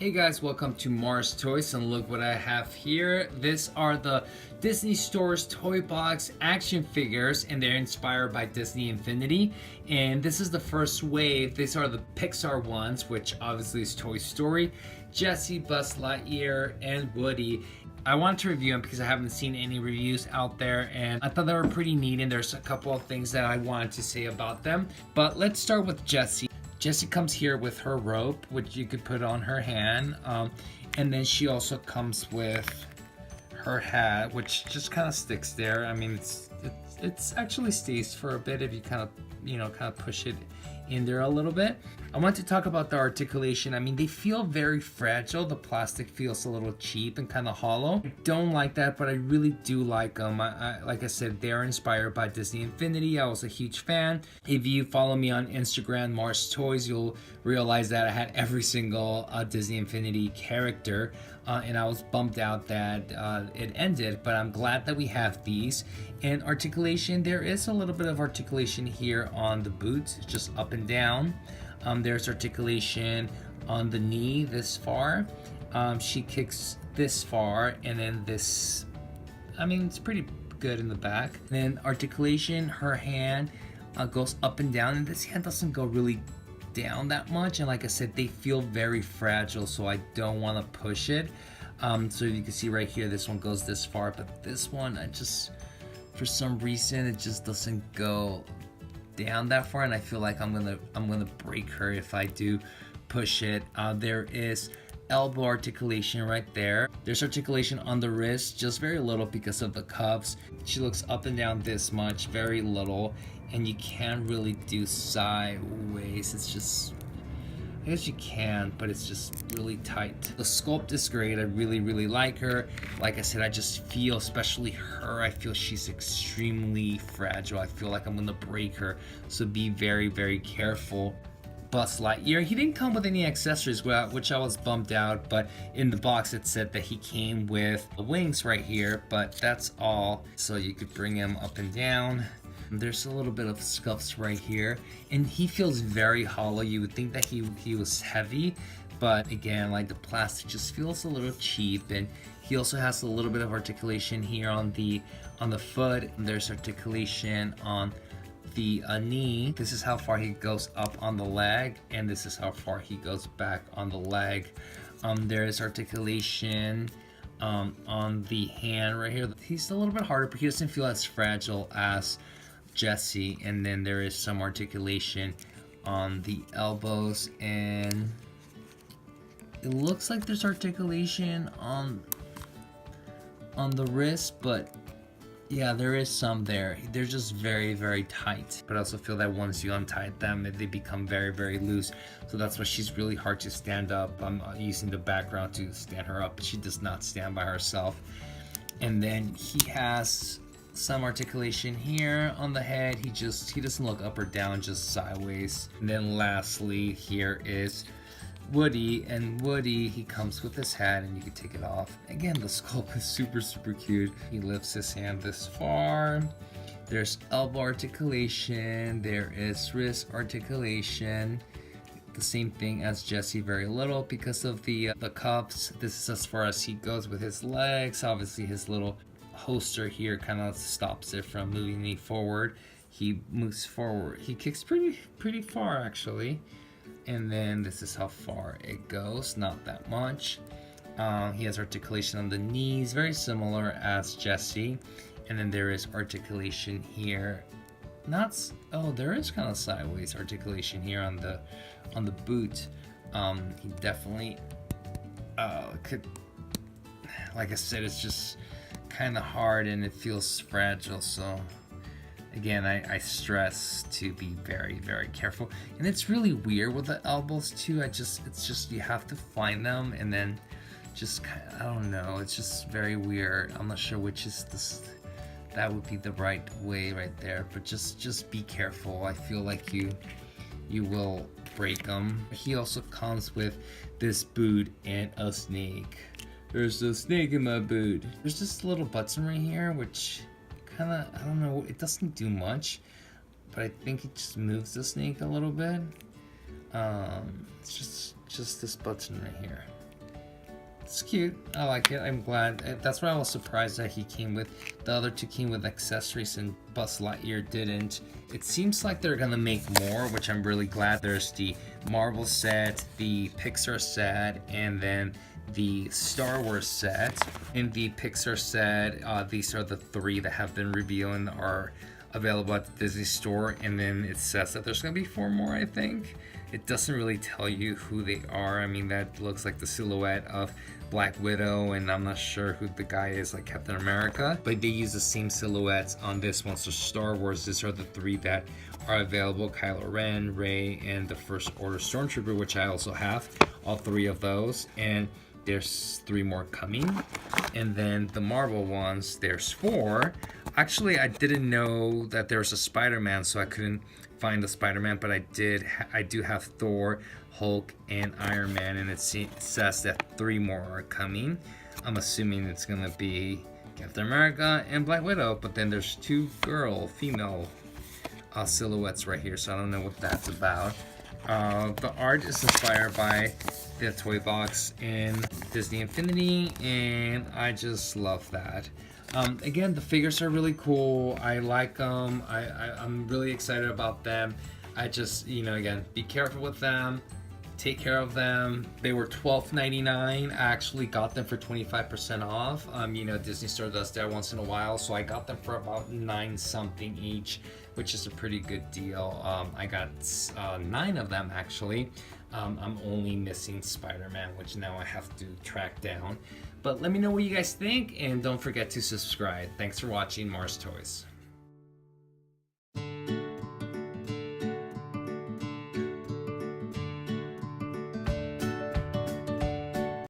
Hey guys, welcome to Mars Toys, and look what I have here. These are the Disney Store's Toy Box action figures, and they're inspired by Disney Infinity. And this is the first wave. These are the Pixar ones, which obviously is Toy Story, Jessie, Buzz Lightyear, and Woody. I wanted to review them because I haven't seen any reviews out there, and I thought they were pretty neat, and there's a couple of things that I wanted to say about them. But let's start with Jessie. Jessie comes here with her rope, which you could put on her hand, and then she also comes with her hat, which just kind of sticks there. I mean, it's actually stays for a bit if you kind of push it in there a little bit. I want to talk about the articulation. I mean, they feel very fragile. The plastic feels a little cheap and kind of hollow. I don't like that, but I really do like them. Like I said, they're inspired by Disney Infinity. I was a huge fan. If you follow me on Instagram, Mars Toys, you'll realize that I had every single Disney Infinity character, and I was bummed out that it ended, but I'm glad that we have these. And articulation, there is a little bit of articulation here on the boots, just up and down. There's articulation on the knee this far. She kicks this far, and then this, I mean, it's pretty good in the back. And then articulation, her hand goes up and down, and this hand doesn't go really down that much. And like I said, they feel very fragile, so I don't want to push it. So you can see right here, this one goes this far, but this one, for some reason, it just doesn't go down that far, and I feel like I'm gonna break her if I do push it. There is elbow articulation right there. There's articulation on the wrist, just very little because of the cuffs. She looks up and down this much, very little, and you can't really do sideways. It's just, I guess you can, but it's just really tight. The sculpt is great. I really like her. Like I said, I just feel, especially her, I feel she's extremely fragile. I feel like I'm gonna break her, so be very careful. Buzz Lightyear, he didn't come with any accessories, which I was bummed out, but in the box it said that he came with the wings right here, but that's all. So you could bring him up and down. There's a little bit of scuffs right here, and he feels very hollow. You would think that he was heavy, but again, like, the plastic just feels a little cheap. And he also has a little bit of articulation here on the foot. There's articulation on the knee. This is how far he goes up on the leg, and this is how far he goes back on the leg. There is articulation on the hand right here. He's a little bit harder, but he doesn't feel as fragile as Jessie. And then there is some articulation on the elbows, and it looks like there's articulation on the wrist, but yeah, there is some there. They're just very tight, but I also feel that once you untie them, they become very loose. So that's why she's really hard to stand up. I'm using the background to stand her up, but she does not stand by herself. And then he has some articulation here on the head. He doesn't look up or down, just sideways. And then lastly, here is Woody, and Woody, he comes with his hat, and you can take it off. Again, the sculpt is super cute. He lifts his hand this far. There's elbow articulation. There is wrist articulation. The same thing as Jessie, very little because of the cuffs. This is as far as he goes with his legs. Obviously, his little holster here kind of stops it from moving me forward. He moves forward. He kicks pretty far, actually. And then this is how far it goes, not that much. He has articulation on the knees, very similar as Jessie. And then there is articulation here. There is kind of sideways articulation here on the boot. He definitely could, like I said, it's just kind of hard and it feels fragile. So again, I stress to be very careful. And it's really weird with the elbows too. It's just you have to find them, and then just kind of, I don't know, it's just very weird. I'm not sure which is that would be the right way right there, but just be careful. I feel like you will break them. He also comes with this boot and a snake. There's a snake in my boot. There's just a little button right here, which kind of, I don't know, it doesn't do much, but I think it just moves the snake a little bit. It's just this button right here. It's cute. I like it. I'm glad. That's why I was surprised that he came with the other two came with accessories and Buzz Lightyear didn't. It seems like they're gonna make more, which I'm really glad. There's the Marvel set, the Pixar set, and then the Star Wars set. In the Pixar set, these are the three that have been revealed and are available at the Disney Store. And then it says that there's gonna be 4 more, I think. It doesn't really tell you who they are. I mean, that looks like the silhouette of Black Widow, and I'm not sure who the guy is, like Captain America, but they use the same silhouettes on this one. So Star Wars, these are the 3 that are available: Kylo Ren, Rey, and the First Order Stormtrooper, which I also have, all 3 of those, and there's 3 more coming. And then the Marvel ones, there's 4. Actually, I didn't know that there's a Spider-Man, so I couldn't find the Spider-Man, but I do have Thor, Hulk, and Iron Man, and it says that 3 more are coming. I'm assuming it's gonna be Captain America and Black Widow, but then there's 2 female silhouettes right here, so I don't know what that's about. The art is inspired by the toy box in Disney Infinity, and I just love that. Again, the figures are really cool. I like them. I'm really excited about them. I just, again, be careful with them. Take care of them. They were $12.99. I actually got them for 25% off. Disney Store does that once in a while, so I got them for about $9 something each, which is a pretty good deal. I got 9 of them actually. I'm only missing Spider-Man, which now I have to track down. But let me know what you guys think, and don't forget to subscribe. Thanks for watching Mars Toys.